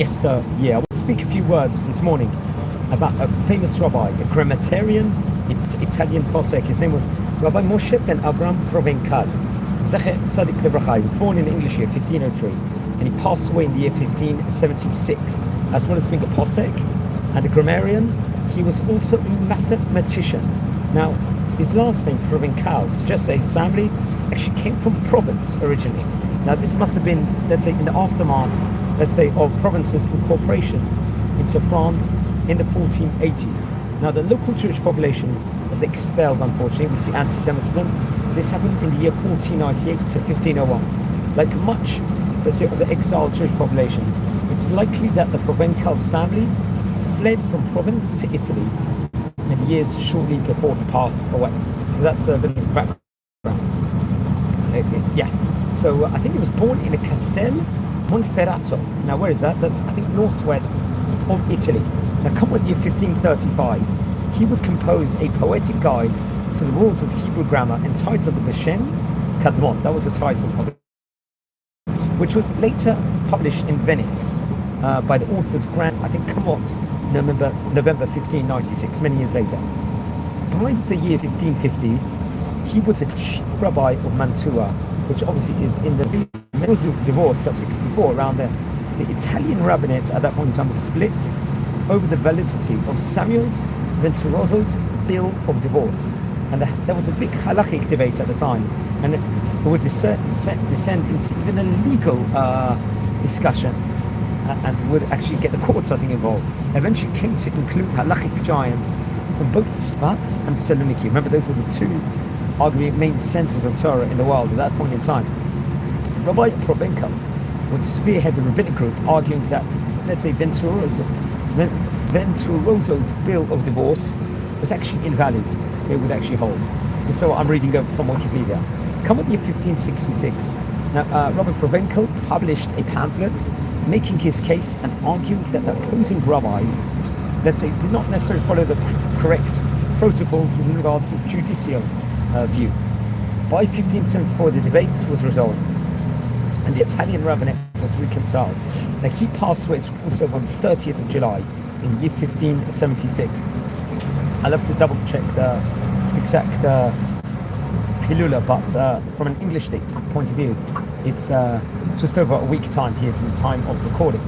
Yes, yeah, I will speak a few words this morning about a famous rabbi, a grammarian, Italian posek. His name was Rabbi Moses ben Abraham Provencal. Zecher Tzadik Lebracha. He was born in the English year 1503, and he passed away in the year 1576. As well as being a posek and a grammarian, he was also a mathematician. Now, his last name, Provencal, suggests that his family actually came from Provence originally. Now, this must have been, let's say, in the aftermath, let's say, of Provence's incorporation into France in the 1480s. Now, the local Jewish population was expelled, unfortunately. We see anti-Semitism. This happened in the year 1498 to 1501. Like much, let's say, of the exiled Jewish population, it's likely that the Provencal's family fled from Provence to Italy in the years shortly before he passed away. So that's a bit of background. So I think he was born in a Castel Monferrato. Now, where is that? That's, I think, northwest of Italy. Now, come with the year 1535, he would compose a poetic guide to the rules of Hebrew grammar entitled the Beshem Kadmon. That was the title of it, which was later published in Venice by the author's grant, I think, Kamot, November 1596, many years later. By the year 1550, he was a chief rabbi of Mantua, which obviously is in the divorce at 64, around there. The Italian rabbinate at that point in time was split over the validity of Samuel Venturoso's bill of divorce. And there was a big halachic debate at the time, and it would descend into even a legal discussion, and would actually get the courts, I think, involved. Eventually came to include halachic giants from both Sfat and Saloniki. Remember, those were the two arguably main centers of Torah in the world at that point in time. Rabbi Provencal would spearhead the rabbinic group, arguing that, let's say, Venturoso's bill of divorce was actually invalid. They would actually hold. And so I'm reading over from Wikipedia. Come with the year 1566. Now, Rabbi Provencal published a pamphlet making his case and arguing that the opposing rabbis, let's say, did not necessarily follow the correct protocols with regards to judicial view. By 1574, the debate was resolved, and the Italian rabbinate was reconciled. Now, he passed away also on the 30th of July in the year 1576. I'll have to double check the exact Hilula, but from an English point of view, it's just over a week time here from the time of recording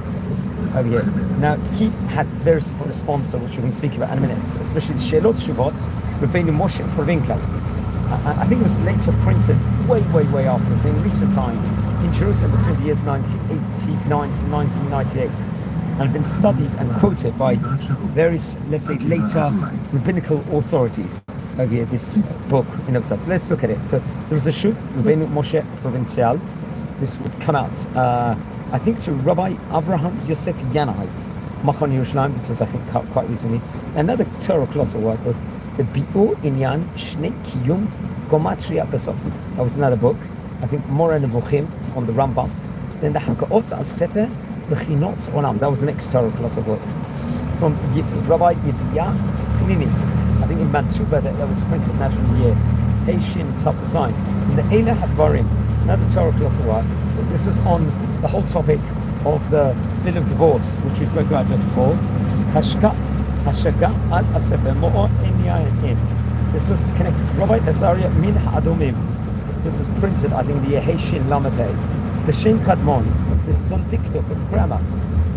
over here. Now, he had various different responses, which we're going to speak about in a minute, especially the Shelot Shuvot, Rabbi Moses Provencal. I think it was later printed way after, in recent times, in Jerusalem between the years 1989 to 1998, and had been studied and quoted by various, let's say, later rabbinical authorities over here, this book in itself. So let's look at it. So there was a shoot, Rabbi Moses Provencal. This would come out, I think, through Rabbi Abraham Yosef Yanai, Machon Yerushalayim. This was, I think, quite recently. Another Torah colossal work was the Bi'ur Inyan Shnei Kiyum Gomatria Besof. That was another book. I think Moreh Nevuchim on the Rambam. Then the Hakaot Al Sefer Bechinot Olam. That was the next Torah colossal book from Rabbi Yediyah Knini. I think in Mantuba that was printed naturally in the year Heishin Tav Zayin. In the Eila Hatvarim, another Torah colossal work. This was on the whole topic of the bill of divorce, which we spoke about just before. Hashaga al Asefer Mo'o Enyaim. This was connected to Rabbi Azaria Min Ha'adomim. This was printed, I think, in the year Heishin Lamatei. Beshem Kadmon. This is on dictum, grammar.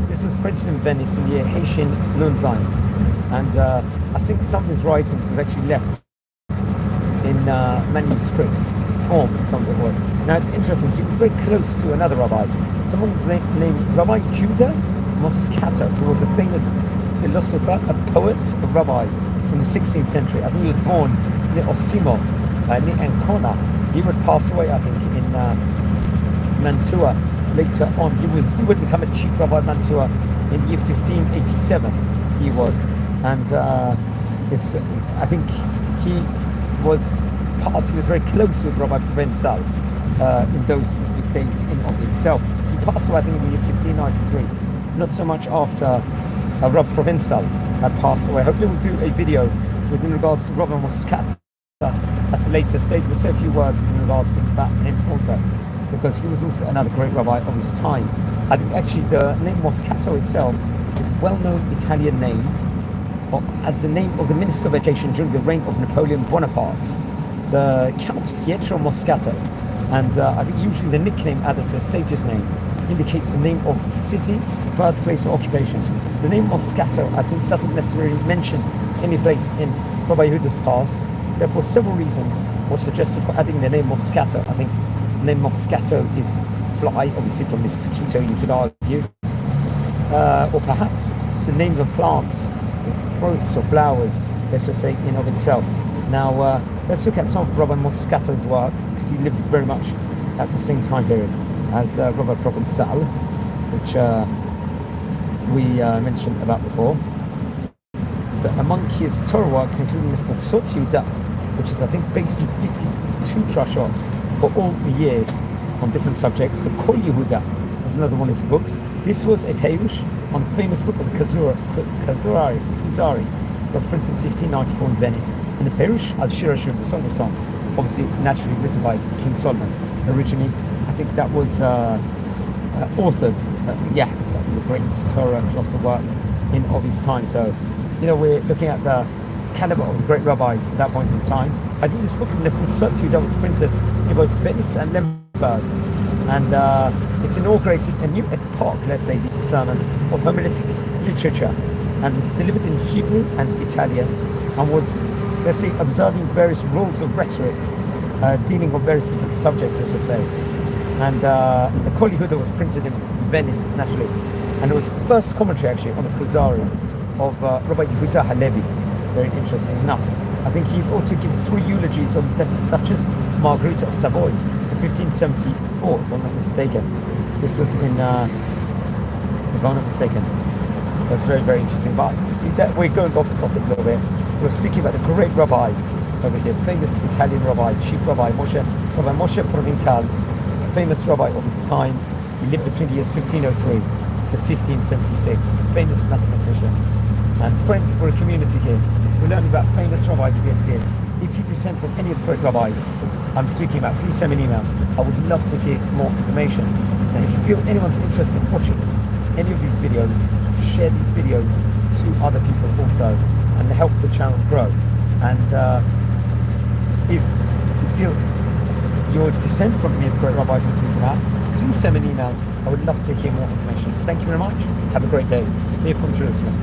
This was printed in Venice in the year Heishin Nun Zayin. And I think some of his writings was actually left in manuscript form, some of it was. Now, it's interesting, he was very close to another rabbi, someone named Rabbi Judah Moscato, who was a famous philosopher, a poet, a rabbi in the 16th century. I think he was born near Osimo, near Ancona. He would pass away, I think, in Mantua later on. He would become a chief rabbi of Mantua in the year 1587. He was, and I think he was very close with Rabbi Provencal in those specific days in of itself. He passed away, I think, in the year 1593. Not so much after Rabbi Provencal had passed away. Hopefully we'll do a video within regards to Rabbi Moscat at a later stage. We'll say a few words within regards to that him also. because he was also another great rabbi of his time. I think actually the name Moscato itself is a well-known Italian name, or as the name of the Minister of Education during the reign of Napoleon Bonaparte, the Count Pietro Moscato. And I think usually the nickname added to a sage's name indicates the name of his city, birthplace, or occupation. The name Moscato, I think, doesn't necessarily mention any place in Rabbi Yehuda's past. Therefore, several reasons were suggested for adding the name Moscato. I think the name Moscato is fly, obviously from mosquito, you could argue. Or perhaps it's the name of the plants, or fruits or flowers, let's just say, in of itself. Now, let's look at some of Rabbi Moscato's work, because he lived very much at the same time period as Rabbi Provencal, which we mentioned about before. So among his Torah works, including the Futsot Yehuda, which is, I think, based on 52 drashot for all the year on different subjects. So Kol Yehuda was another one of his books. This was a Perush on the famous book of the Kuzari, was printed in 1594 in Venice. And the Perush Al Shirashim, the Song of Songs, obviously naturally written by King Solomon originally. I think that was authored. That was a great Torah colossal work in of his time. So, you know, we're looking at the caliber of the great rabbis at that point in time. I think this book, Nefut Satsu, that was printed in both Venice and Lemberg, and it's inaugurated a new epoch, let's say, these sermons of homiletic literature, and was delivered in Hebrew and Italian, and was, let's say, observing various rules of rhetoric, dealing with various different subjects, let's just say. And the Kol Yehuda was printed in Venice, naturally, and it was first commentary actually on the Kuzari of Rabbi Yehuda Halevi. Very interesting enough. I think he'd also give 3 eulogies on the Duchess Margherita of Savoy in 1574, if I'm not mistaken. This was in, if I'm not mistaken. That's very, very interesting. But we're going off topic a little bit. We're speaking about the great rabbi over here, famous Italian rabbi, chief rabbi, Rabbi Moshe Provencal, famous rabbi of his time. He lived between the years 1503 to 1576, famous mathematician. And friends, we're a community here. We're learning about famous rabbis of yesteryear. If you descend from any of the great rabbis I'm speaking about, please send me an email. I would love to hear more information. And if you feel anyone's interested in watching any of these videos, share these videos to other people also, and help the channel grow. And if you feel your descent from any of the great rabbis I'm speaking about, please send me an email. I would love to hear more information. So thank you very much. Have a great day. Here from Jerusalem.